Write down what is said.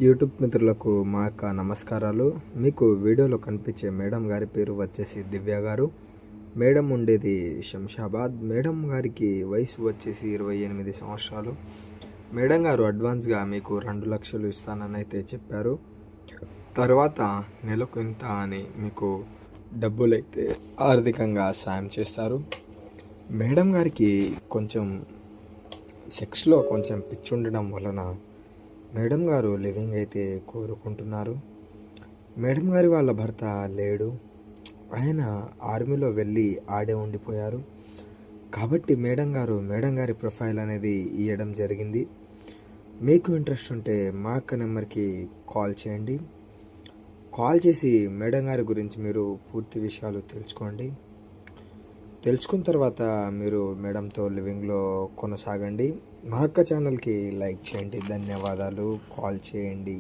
YouTube మిత్రులకు మా యొక్క నమస్కారాలు. మీకు వీడియోలో కనిపించే మేడం గారి పేరు వచ్చేసి దివ్య గారు. మేడం ఉండేది శంషాబాద్. మేడం గారికి వయసు వచ్చేసి 28 సంవత్సరాలు. మేడం గారు అడ్వాన్స్గా మీకు 2 లక్షలు ఇస్తానని అయితే చెప్పారు. తర్వాత నెలకు ఇంత అని మీకు డబ్బులైతే ఆర్థికంగా సాయం చేస్తారు. మేడం గారికి కొంచెం సెక్స్లో కొంచెం పిచ్చి ఉండడం వలన మేడం గారు లివింగ్ అయితే కోరుకుంటున్నారు. మేడం గారి వాళ్ళ భర్త లేడు, ఆయన ఆర్మీలో వెళ్ళి ఆడే ఉండిపోయారు. కాబట్టి మేడం గారి ప్రొఫైల్ అనేది ఇవ్వడం జరిగింది. మీకు ఇంట్రెస్ట్ ఉంటే మా అక్క నెంబర్కి కాల్ చేయండి. కాల్ చేసి మేడం గారి గురించి మీరు పూర్తి విషయాలు తెలుసుకున్న తర్వాత మీరు మేడంతో లివింగ్లో కొనసాగండి. మా అక్క ఛానల్కి లైక్ చేయండి. ధన్యవాదాలు. కాల్ చేయండి.